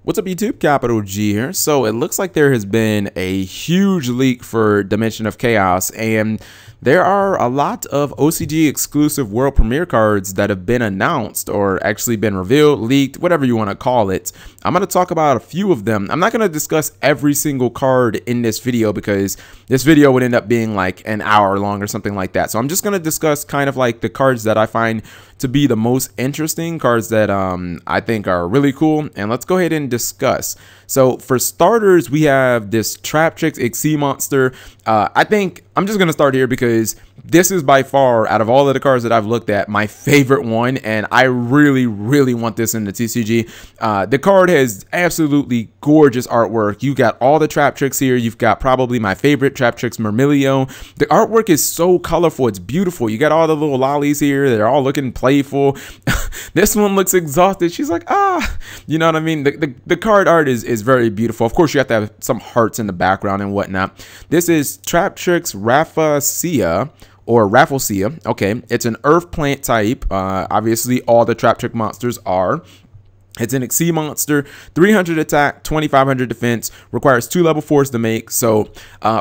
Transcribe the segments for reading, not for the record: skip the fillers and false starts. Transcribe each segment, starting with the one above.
What's up YouTube, Capital G here. So it looks like there has been a huge leak for Dimension of Chaos, and there are a lot of OCG exclusive world premiere cards that have been announced or actually been revealed, leaked, whatever you want to call it. I'm going to talk about a few of them. I'm not going to discuss every single card in this video because this video would end up being like an hour long or something like that. So I'm just going to discuss kind of like the cards that I find to be the most interesting, cards that I think are really cool, and let's go ahead and discuss. So for starters, we have this Traptrix XYZ monster. I think I'm just gonna start here because this is by far, out of all of the cards that I've looked at, my favorite one, and I really want this in the TCG. The card has absolutely gorgeous artwork. You got all the Traptrix here. You've got probably my favorite Traptrix Mermilio. The artwork is so colorful. It's beautiful. You got all the little lollies here. They're all looking playful. This one looks exhausted. She's like, you know what I mean? The card art is very beautiful. Of course, you have to have some hearts in the background and whatnot. This is Traptrix Rafflesia. Or Rafflesia. Okay, it's an earth plant type. Obviously, all the Traptrix monsters are. It's an XYZ monster, 300 attack, 2500 defense, requires 2 level 4s to make. So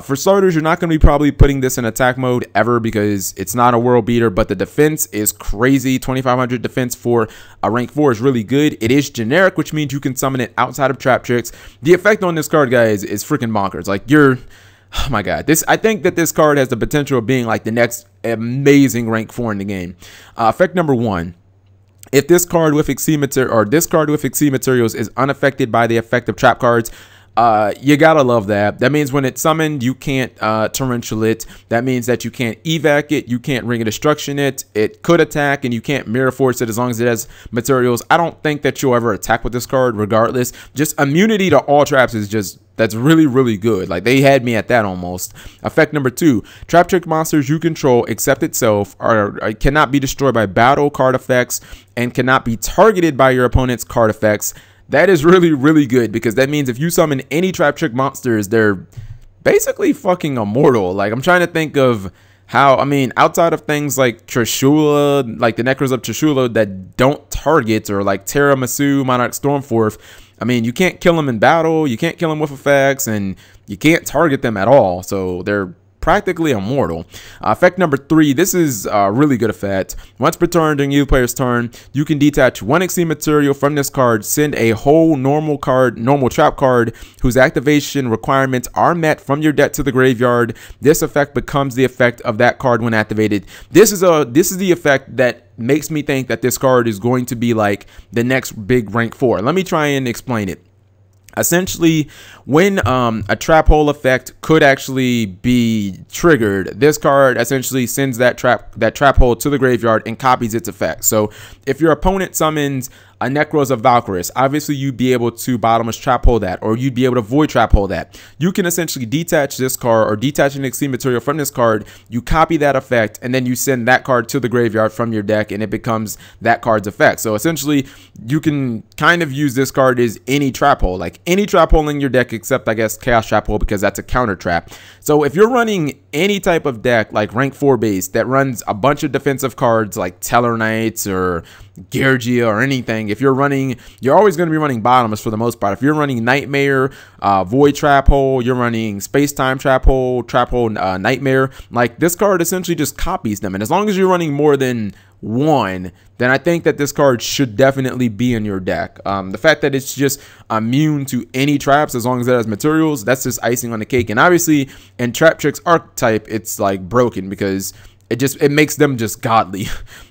for starters, you're not going to be probably putting this in attack mode ever because it's not a world beater, but the defense is crazy. 2500 defense for a rank 4 is really good. It is generic, which means you can summon it outside of Traptrix. The effect on this card, guys, is freaking bonkers. Like, oh my god, I think that this card has the potential of being like the next amazing rank 4 in the game. Effect number 1. If this card with XYZ material or this card with XYZ materials is unaffected by the effect of trap cards, you gotta love that. That means when it's summoned, you can't torrential it. That means that you can't evac it, you can't ring of destruction it. It could attack, and you can't mirror force it as long as it has materials. I don't think that you'll ever attack with this card regardless. Just immunity to all traps is just, that's really good. Like, they had me at that almost. Effect number 2. Traptrix monsters you control, except itself, cannot be destroyed by battle card effects and cannot be targeted by your opponent's card effects. That is really good because that means if you summon any Traptrix monsters, they're basically fucking immortal. Like, I'm trying to think of how, I mean, outside of things like Trishula, like the Necros of Trishula that don't target, or like Terra Masu, Monarch Stormforth, I mean, you can't kill them in battle, you can't kill them with effects, and you can't target them at all. So they're practically immortal. Effect number 3. This is a really good effect. Once per turn during either player's turn, you can detach 1 XYZ material from this card, send a whole normal trap card whose activation requirements are met from your deck to the graveyard. This effect becomes the effect of that card when activated. This is the effect that makes me think that this card is going to be like the next big rank 4. Let me try and explain it. Essentially, when a trap hole effect could actually be triggered, this card essentially sends that trap hole to the graveyard and copies its effect. So if your opponent summons a Necros of Valkyries, obviously you'd be able to bottomless trap hole that, or you'd be able to void trap hole that. You can essentially detach this card or detach an XYZ material from this card, you copy that effect, and then you send that card to the graveyard from your deck, and it becomes that card's effect. So essentially, you can kind of use this card as any trap hole, like any trap hole in your deck except, I guess, Chaos Trap Hole, because that's a counter trap. So if you're running any type of deck like rank 4 base that runs a bunch of defensive cards like Teller Knights or Gergia or anything, if you're always going to be running bottomless for the most part. If you're running Nightmare, Void Trap Hole, you're running Space Time Trap Hole, Nightmare, like this card essentially just copies them. And as long as you're running more than one, then I think that this card should definitely be in your deck. The fact that it's just immune to any traps as long as it has materials, that's just icing on the cake. And obviously in Traptrix archetype, it's like broken because it makes them just godly.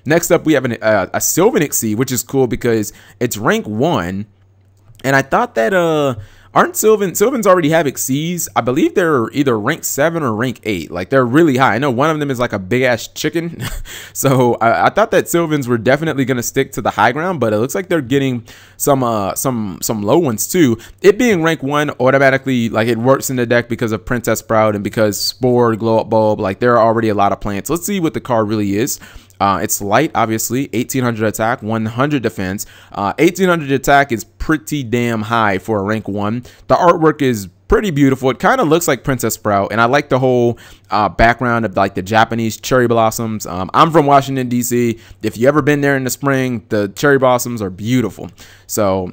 Next up, we have a Sylvan XYZ, which is cool because it's rank 1, and I thought that Sylvans already have XYZs. I believe they're either rank 7 or rank 8. Like, they're really high. I know one of them is like a big ass chicken. So I thought that Sylvans were definitely going to stick to the high ground, but it looks like they're getting some low ones too. It being rank 1 automatically, like, it works in the deck because of Princess Sprout and because Spore, Glow Up Bulb. Like, there are already a lot of plants. Let's see what the card really is. It's light, obviously, 1800 attack, 100 defense. 1800 attack is pretty damn high for a rank 1. The artwork is pretty beautiful. It kind of looks like Princess Sprout, and I like the whole background of like the Japanese cherry blossoms. I'm from Washington, D.C. If you ever been there in the spring, the cherry blossoms are beautiful. So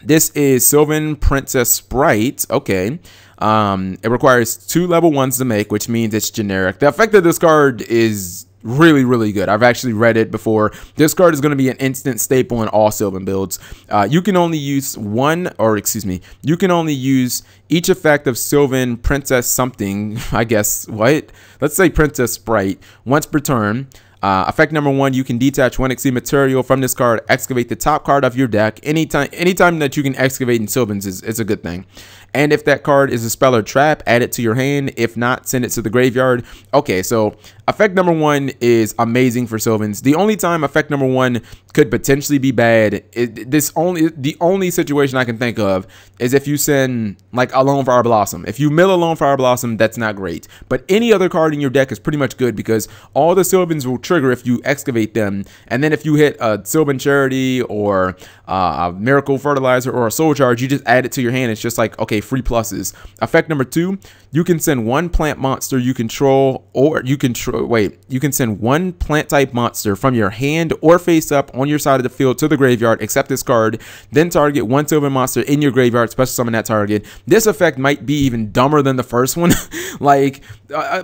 This is Sylvan Princess Sprite. Okay. It requires 2 level 1s to make, which means it's generic. The effect of this card is really good. I've actually read it before. This card is going to be an instant staple in all Sylvan builds. You can only use you can only use each effect of Sylvan Princess something, I guess, let's say Princess Sprite, once per turn. Effect number 1, you can detach 1 Nixie material from this card, excavate the top card of your deck. Anytime that you can excavate in Sylvans is a good thing. And if that card is a spell or trap, add it to your hand. If not, send it to the graveyard. Okay, so effect number 1 is amazing for Sylvans. The only time effect number 1 could potentially be bad, the only situation I can think of is if you send like a Lone Fire Blossom. If you mill a Lone Fire Blossom, that's not great. But any other card in your deck is pretty much good because all the Sylvans will trigger if you excavate them. And then if you hit a Sylvan Charity or a Miracle Fertilizer or a Soul Charge, you just add it to your hand. It's just like, okay, free pluses. Effect number 2, you can send 1 plant monster you control, or you can send 1 plant type monster from your hand or face up on your side of the field to the graveyard, except this card. Then target 1 Sylvan monster in your graveyard, special summon that target. This effect might be even dumber than the first one. Like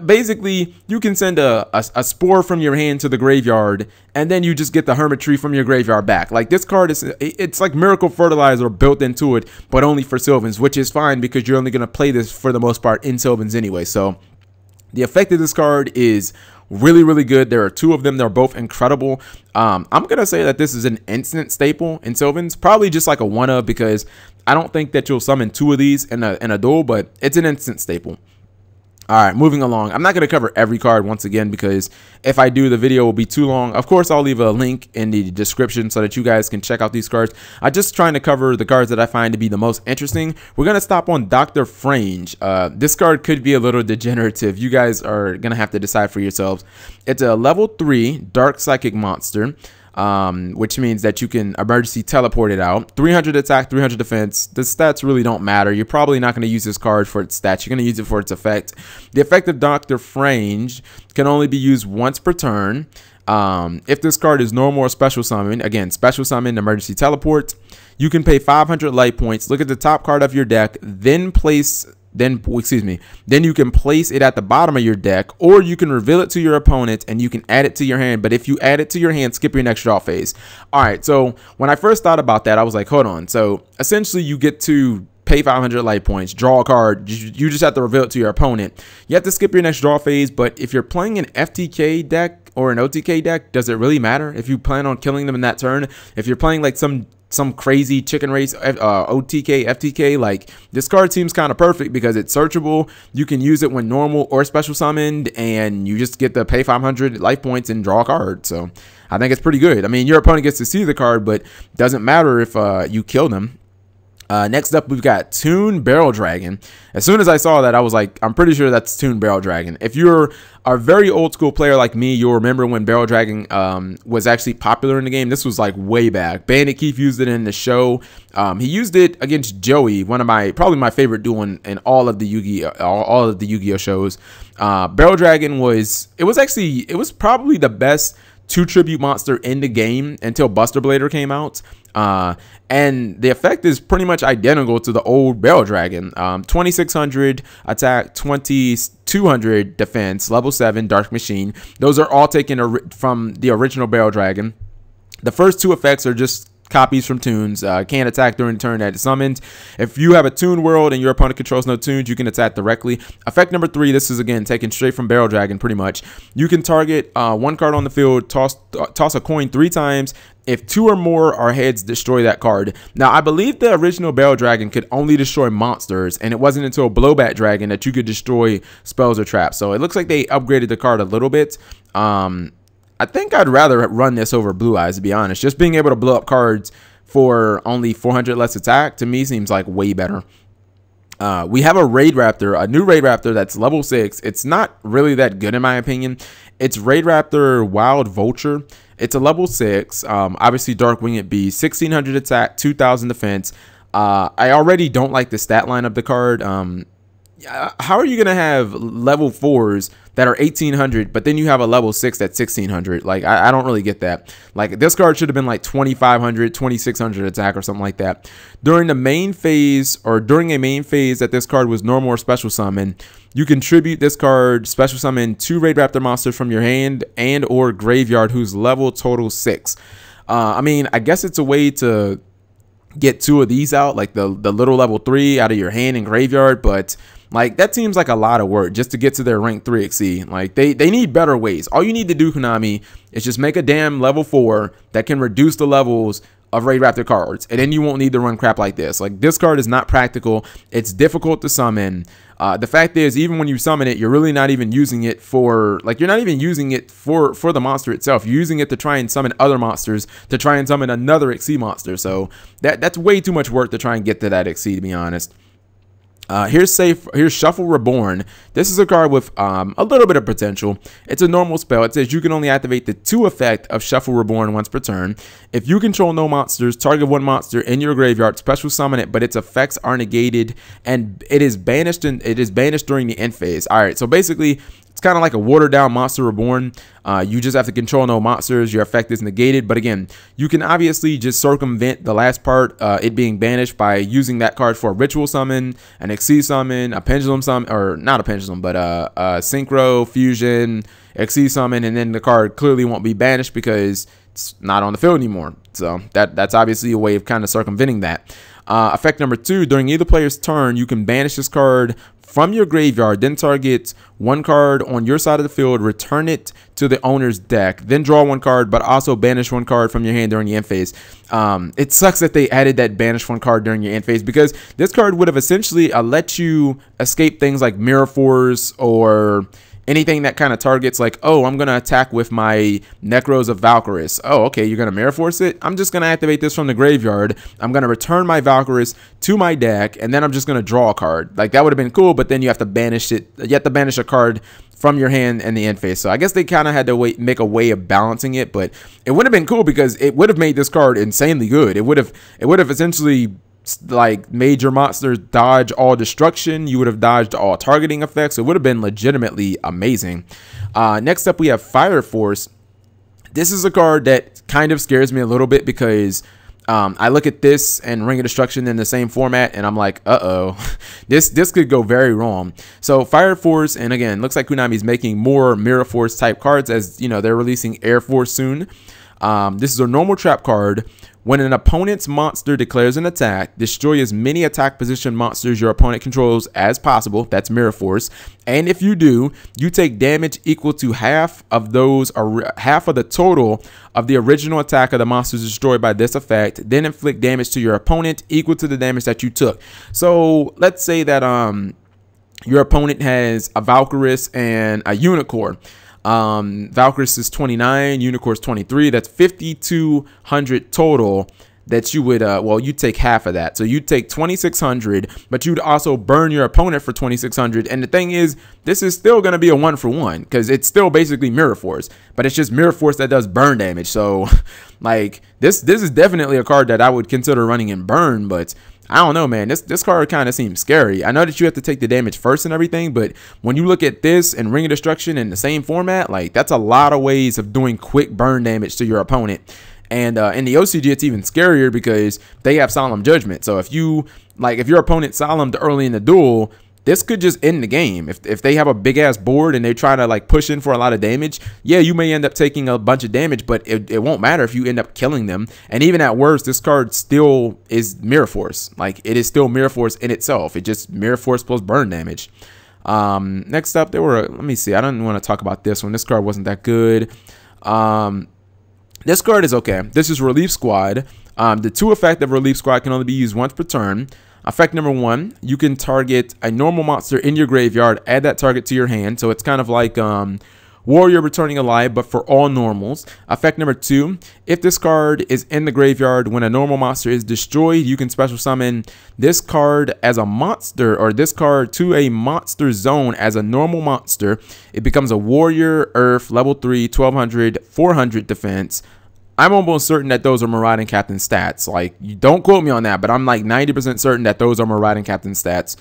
basically, you can send a spore from your hand to the graveyard, and then you just get the Hermit Tree from your graveyard back. Like this card it's like Miracle Fertilizer built into it, but only for Sylvans, which is fine because you're only going to play this for the most part in Sylvans anyway. So the effect of this card is really good. There are 2 of them. They're both incredible. I'm gonna say that this is an instant staple in Sylvans, probably just like a 1-of, because I don't think that you'll summon 2 of these in a duel, but it's an instant staple. All right, moving along. I'm not going to cover every card once again because if I do, the video will be too long. Of course, I'll leave a link in the description so that you guys can check out these cards. I'm just trying to cover the cards that I find to be the most interesting. We're going to stop on Dr. Fringe. This card could be a little degenerative. You guys are going to have to decide for yourselves. It's a level 3 Dark Psychic monster. Which means that you can emergency teleport it out. 300 attack, 300 defense. The stats really don't matter. You're probably not going to use this card for its stats. You're going to use it for its effect. The effect of Dr. Fringe can only be used once per turn. If this card is normal or special summon, again, special summon, emergency teleport, you can pay 500 light points. Look at the top card of your deck, then you can place it at the bottom of your deck, or you can reveal it to your opponent and you can add it to your hand. But if you add it to your hand, skip your next draw phase. All right, so when I first thought about that, I was like, hold on. So essentially you get to pay 500 light points, draw a card, you just have to reveal it to your opponent. You have to skip your next draw phase, but if you're playing an FTK deck or an OTK deck, does it really matter if you plan on killing them in that turn? If you're playing like some crazy chicken race OTK, FTK, like this card seems kind of perfect because it's searchable. You can use it when normal or special summoned, and you just get to pay 500 life points and draw a card. So I think it's pretty good. I mean, your opponent gets to see the card, but doesn't matter if you kill them. Next up, we've got Toon Barrel Dragon. As soon as I saw that, I was like, I'm pretty sure that's Toon Barrel Dragon. If you're a very old school player like me, you'll remember when Barrel Dragon was actually popular in the game. This was like way back. Bandit Keith used it in the show. He used it against Joey, probably my favorite duel in all of the Yu-Gi-Oh shows. Barrel Dragon was probably the best 2 tribute monster in the game until Buster Blader came out. And the effect is pretty much identical to the old Barrel Dragon. 2600 attack, 2200 defense, level 7 Dark Machine. Those are all taken from the original Barrel Dragon. The first 2 effects are just copies from Toons. Can't attack during the turn that it's summoned. If you have a Toon world and your opponent controls no Toons, you can attack directly. Effect number 3, this is again taken straight from Barrel Dragon pretty much. You can target 1 card on the field, toss a coin 3 times. If 2 or more are heads, destroy that card. Now, I believe the original Barrel Dragon could only destroy monsters, and it wasn't until Blowback Dragon that you could destroy spells or traps. So it looks like they upgraded the card a little bit. I think I'd rather run this over Blue Eyes, to be honest. Just being able to blow up cards for only 400 less attack, to me, seems like way better. We have a Raid Raptor, a new Raid Raptor that's level 6. It's not really that good in my opinion. It's Raid Raptor Wild Vulture. It's a level 6. Obviously Dark Winged Beast, 1600 attack, 2000 defense. I already don't like the stat line of the card. how are you gonna have level 4s that are 1800, but then you have a level 6 that's 1600? Like, I don't really get that. Like, this card should have been like 2500, 2600 attack or something like that. During the main phase, or during a main phase that this card was normal or special summon, you contribute this card special summon 2 Raid Raptor monsters from your hand and or graveyard whose level total 6. I mean, I guess it's a way to get 2 of these out, like the little level 3 out of your hand and graveyard, but like, that seems like a lot of work just to get to their rank 3 XE. Like, they need better ways. All you need to do, Konami, is just make a damn level 4 that can reduce the levels of Raid Raptor cards, and then you won't need to run crap like this. Like, this card is not practical. It's difficult to summon. The fact is, even when you summon it, you're really not even using it for, like, you're not even using it for the monster itself. You're using it to try and summon other monsters, to try and summon another XE monster. So that's way too much work to try and get to that XE, to be honest. Here's Shuffle Reborn. This is a card with a little bit of potential. It's a normal spell. It says you can only activate the 2 effect of Shuffle Reborn once per turn. If you control no monsters, target 1 monster in your graveyard, special summon it, but its effects are negated, and it is banished during the end phase. All right, so basically, it's kind of like a watered down Monster Reborn. You just have to control no monsters. Your effect is negated. But again, you can obviously just circumvent the last part, it being banished, by using that card for a ritual summon, an XE summon, a pendulum summon, or not a pendulum, but a synchro, fusion, XE summon, and then the card clearly won't be banished because it's not on the field anymore. So that's obviously a way of kind of circumventing that. Effect number 2, during either player's turn, you can banish this card from your graveyard, then target 1 card on your side of the field, return it to the owner's deck, then draw 1 card, but also banish 1 card from your hand during the end phase. It sucks that they added that banish 1 card during your end phase, because this card would have essentially let you escape things like Mirror Force or anything that kind of targets, like, oh, I'm going to attack with my Necros of Valkyries. Oh, okay, you're going to Mirror Force it? I'm just going to activate this from the graveyard. I'm going to return my Valkyries to my deck, and then I'm just going to draw a card. Like, that would have been cool, but then you have to banish it. You have to banish a card from your hand in the end phase. So I guess they kind of had to make a way of balancing it, but it would have been cool because it would have made this card insanely good. It would have essentially like made your monsters dodge all destruction. You would have dodged all targeting effects. It would have been legitimately amazing. Next up, we have Fire Force. This is a card that kind of scares me a little bit because I look at this and Ring of Destruction in the same format, and I'm like, uh-oh, this could go very wrong. So Fire Force, and again, looks like Konami's making more Mirror Force type cards, as you know, they're releasing Air Force soon. This is a normal trap card. When an opponent's monster declares an attack, destroy as many attack position monsters your opponent controls as possible. That's Mirror Force. And if you do, you take damage equal to half of the total of the original attack of the monsters destroyed by this effect. Then inflict damage to your opponent equal to the damage that you took. So let's say that your opponent has a Valkyries and a Unicorn. Valkyries is 29, Unicorn is 23. That's 5,200 total that you would well, you take half of that, so you take 2,600, but you'd also burn your opponent for 2,600. And the thing is, this is still going to be a 1-for-1 because it's still basically Mirror Force, but it's just Mirror Force that does burn damage. So like this is definitely a card that I would consider running in burn, but I don't know, man. This card kind of seems scary. I know that you have to take the damage first and everything, but when you look at this and Ring of Destruction in the same format, like that's a lot of ways of doing quick burn damage to your opponent. And in the OCG, it's even scarier because they have Solemn Judgment. So if your opponent solemned early in the duel, this could just end the game. If they have a big ass board and they try to like push in for a lot of damage, yeah, you may end up taking a bunch of damage, but it won't matter if you end up killing them. And even at worst, this card still is Mirror Force. Like it is still Mirror Force in itself. It just Mirror Force plus burn damage. Next up, let me see. I don't want to talk about this one. This card wasn't that good. This card is okay. This is Relief Squad. The 2 effect of Relief Squad can only be used once per turn. Effect number 1, you can target a normal monster in your graveyard, add that target to your hand. So it's kind of like Warrior Returning Alive, but for all normals. Effect number 2, if this card is in the graveyard when a normal monster is destroyed, you can special summon this card as a monster, or this card to a monster zone as a normal monster. It becomes a Warrior, Earth, level 3, 1200, 400 defense. I'm almost certain that those are Marauding Captain stats. Like, you don't quote me on that, but I'm like 90% certain that those are Marauding Captain stats.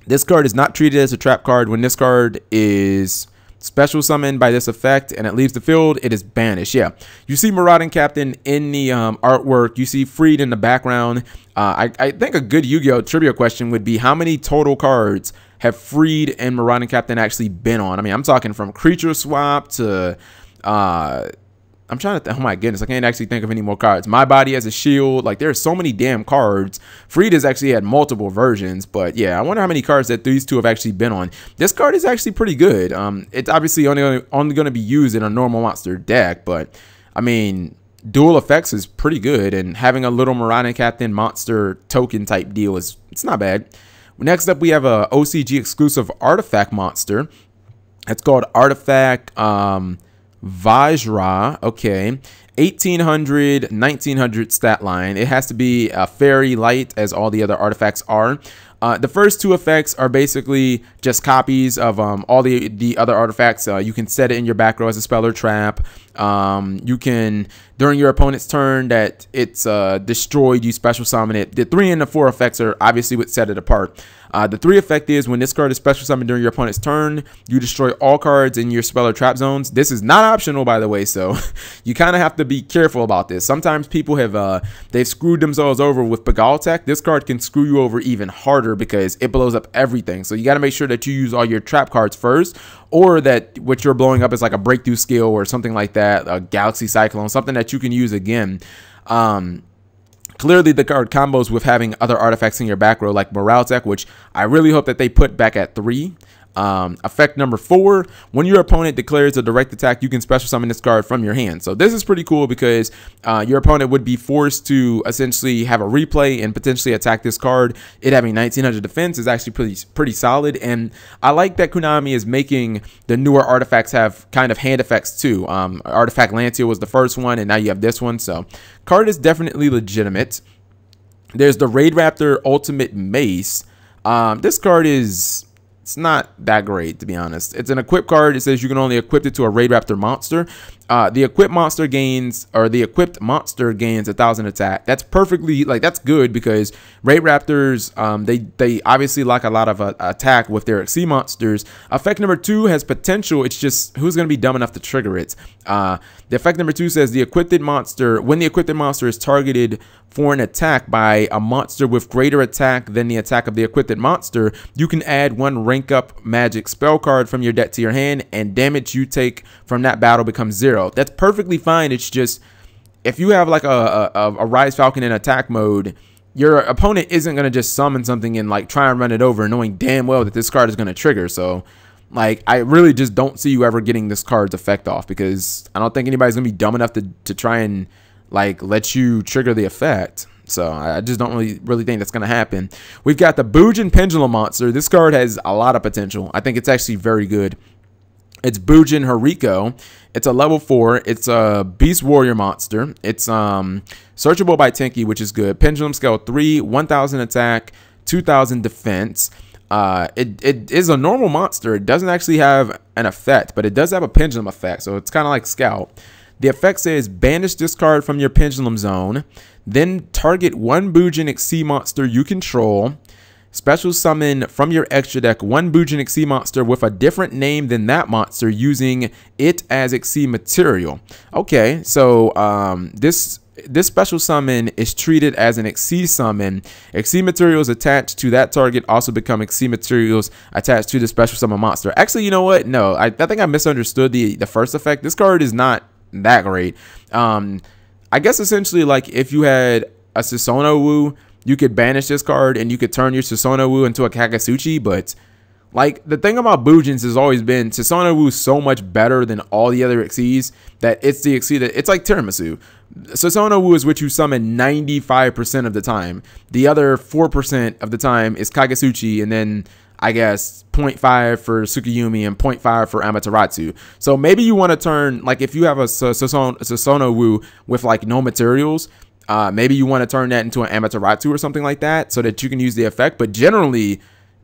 This card is not treated as a trap card. When this card is special summoned by this effect and it leaves the field, it is banished. Yeah, you see Marauding Captain in the artwork. You see Freed in the background. I think a good Yu-Gi-Oh trivia question would be, how many total cards have Freed and Marauding Captain actually been on? I mean, I'm talking from creature swap to I'm trying to think. Oh my goodness, I can't actually think of any more cards. My Body as a Shield. Like, there's so many damn cards. Freed has actually had multiple versions, but yeah, I wonder how many cards that these two have actually been on. This card is actually pretty good. It's obviously only going to be used in a normal monster deck, but I mean, dual effects is pretty good, and having a little Marauding Captain monster token type deal it's not bad. Next up, we have a OCG exclusive artifact monster. It's called Artifact Vajra. Okay, 1800 1900 stat line. It has to be fairy light, as all the other artifacts are. The first two effects are basically just copies of all the other artifacts. You can set it in your back row as a spell or trap. You can, during your opponent's turn that it's destroyed, you special summon it. The 3 and the 4 effects are obviously what set it apart. The 3 effect is, when this card is special summoned during your opponent's turn, you destroy all cards in your spell or trap zones. This is not optional, by the way, so you kind of have to be careful about this. Sometimes people have they've screwed themselves over with Begal Tech. This card can screw you over even harder because it blows up everything. So you got to make sure that you use all your trap cards first, or that what you're blowing up is like a breakthrough skill or something like that, a Galaxy Cyclone, something that you can use again. Clearly, the card combos with having other artifacts in your back row, like Morale Tech, which I really hope that they put back at 3. Effect number 4, when your opponent declares a direct attack, you can special summon this card from your hand. So this is pretty cool because your opponent would be forced to essentially have a replay and potentially attack this card. It having 1900 defense is actually pretty solid, and I like that Konami is making the newer artifacts have kind of hand effects too. Artifact Lancia was the first one, and now you have this one. So card is definitely legitimate. There's the Raid Raptor Ultimate Mace. This card is, it's not that great, to be honest. It's an equip card. It says you can only equip it to a Raid Raptor monster. The equipped monster gains 1,000 attack. That's perfectly, like, that's good because Raid Raptors, they obviously lack a lot of attack with their Xyz monsters. Effect number 2 has potential. It's just who's going to be dumb enough to trigger it. The effect number 2 says the equipped monster, when the equipped monster is targeted for an attack by a monster with greater attack than the attack of the equipped monster, you can add 1 rank up magic spell card from your deck to your hand, and damage you take from that battle becomes 0. That's perfectly fine. It's just, if you have like a Rise Falcon in attack mode, your opponent isn't going to just summon something and like try and run it over, knowing damn well that this card is going to trigger. So like, I really just don't see you ever getting this card's effect off, because I don't think anybody's going to be dumb enough to try and like let you trigger the effect. So I just don't really think that's going to happen. We've got the Boojin Pendulum monster. This card has a lot of potential. I think it's actually very good. It's Boojin Her Eco. It's a level 4. It's a Beast Warrior monster. It's searchable by Tinky, which is good. Pendulum scale 3, 1,000 attack, 2,000 defense. It is a normal monster. It doesn't actually have an effect, but it does have a pendulum effect, so it's kind of like Scout. The effect says banish this card from your pendulum zone, then target 1 Boojin Xyz monster you control. Special summon from your extra deck 1 Boojin Xyz monster with a different name than that monster, using it as Xyz material. Okay, so this special summon is treated as an Xyz summon. Xyz materials attached to that target also become Xyz materials attached to the special summon monster. Actually, you know what? No, I think I misunderstood the first effect. This card is not that great. I guess essentially, like, if you had a Susanoo Wu, you could banish this card and you could turn your Susanoo Wu into a Kagasuchi, but like, the thing about Boojins has always been Susanoo Wu is so much better than all the other Xyzs that it's the Xyz that, it's like tiramisu. Susanoo Wu is what you summon 95% of the time. The other 4% of the time is Kagasuchi, and then I guess 0.5 for Tsukuyomi and 0.5 for Amaterasu. So maybe you want to turn, like, if you have a Susanoo Wu with like no materials, maybe you want to turn that into an Amaterasu or something like that, so that you can use the effect. But generally,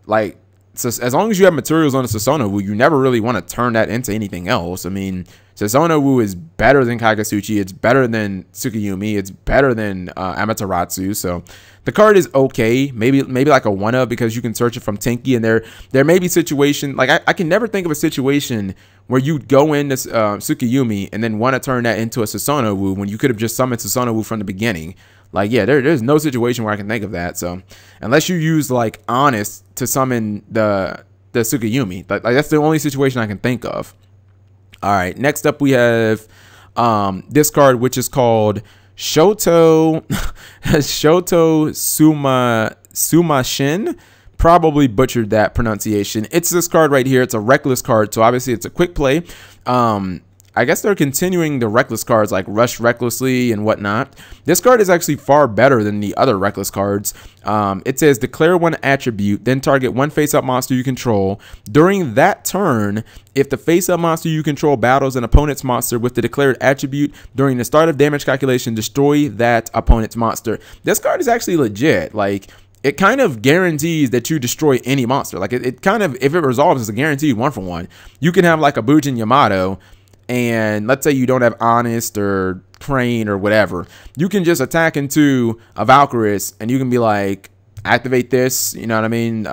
like, so as long as you have materials on a Susanoo, you never really want to turn that into anything else. I mean, Susanoo is better than Kagasuchi. It's better than Tsukuyomi. It's better than Amaterasu. So the card is okay. Maybe like a 1-up because you can search it from Tenki. And there may be situation, like I can never think of a situation where you'd go into Tsukuyomi and then want to turn that into a Susanoo when you could have just summoned Susanoo from the beginning. Like, yeah, there's no situation where I can think of that. So unless you use like Honest to summon the Tsukuyomi, like that's the only situation I can think of. All right, next up we have this card, which is called Shoto Sumashin. Probably butchered that pronunciation. It's this card right here. It's a reckless card, so obviously it's a quick play. I guess they're continuing the reckless cards like Rush Recklessly and whatnot. This card is actually far better than the other reckless cards. It says declare 1 attribute, then target 1 face-up monster you control. During that turn, if the face-up monster you control battles an opponent's monster with the declared attribute during the start of damage calculation, destroy that opponent's monster. This card is actually legit. Like, it kind of guarantees that you destroy any monster. Like, it kind of, if it resolves, it's a guaranteed 1-for-1. You can have like a Boojin Yamato, and let's say you don't have Honest or Crane or whatever, you can just attack into a Valkyris and you can be like, activate this, you know what I mean?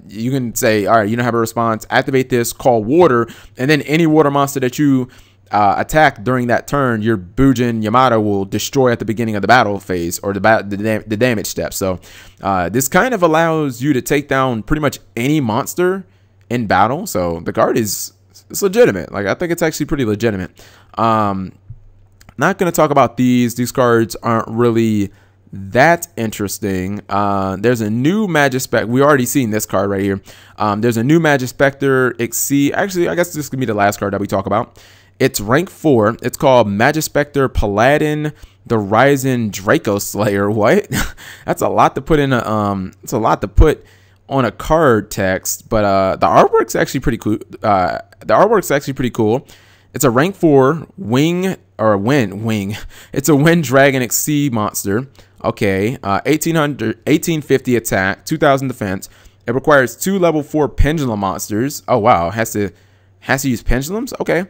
You can say, all right, you don't have a response, activate this, call water, and then any water monster that you attack during that turn, your Boojin Yamato will destroy at the beginning of the battle phase or the damage step. So this kind of allows you to take down pretty much any monster in battle. So the card is, it's legitimate. Like, I think it's actually pretty legitimate. Not going to talk about these. These cards aren't really that interesting. There's a new Magic Spec. We already seen this card right here. There's a new Magic Spectre XC. Actually, I guess this could be the last card that we talk about. It's rank 4. It's called Magic Spectre Paladin, the Ryzen Draco Slayer. What? That's a lot to put in a it's a lot to put on a card text, but the artwork's actually pretty cool. It's a rank 4 wing or wing. It's a Wind Dragon XC monster. Okay, 1850 attack, 2000 defense. It requires 2 level 4 pendulum monsters. Oh wow, has to use pendulums. Okay,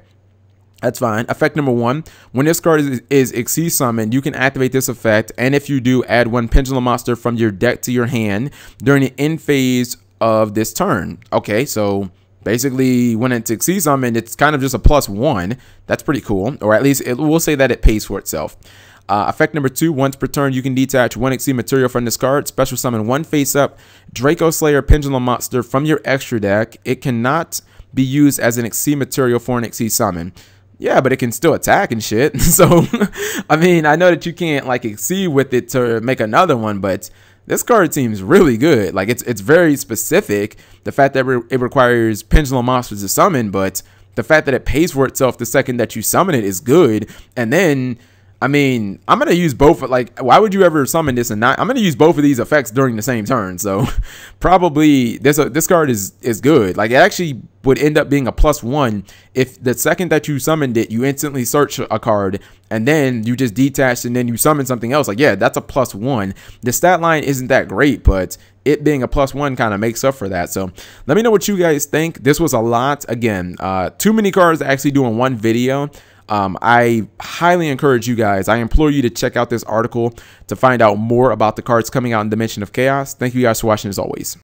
that's fine. Effect number 1: when this card is XC summoned, you can activate this effect, and if you do, add 1 pendulum monster from your deck to your hand during the end phase of this turn. Okay, so basically when it's XC summoned, it's kind of just a +1. That's pretty cool, or at least it will say that it pays for itself. Effect number 2: once per turn, you can detach 1 XC material from this card. Special summon 1 face-up Draco Slayer pendulum monster from your extra deck. It cannot be used as an XC material for an XC summon. Yeah, but it can still attack and shit. So, I mean, I know that you can't like exceed with it to make another one, but this card seems really good. Like, it's very specific. The fact that it requires pendulum monsters to summon, but the fact that it pays for itself the second that you summon it is good. And then, I mean, I'm gonna use both. Like, why would you ever summon this and not? I'm gonna use both of these effects during the same turn. So probably this card is good. Like, it actually would end up being a +1 if the second that you summoned it, you instantly search a card and then you just detach and then you summon something else. Like, yeah, that's a +1. The stat line isn't that great, but it being a +1 kind of makes up for that. So let me know what you guys think. This was a lot. Again, too many cards to actually do in one video. I highly encourage you guys, I implore you to check out this article to find out more about the cards coming out in Dimension of Chaos. Thank you guys for watching as always.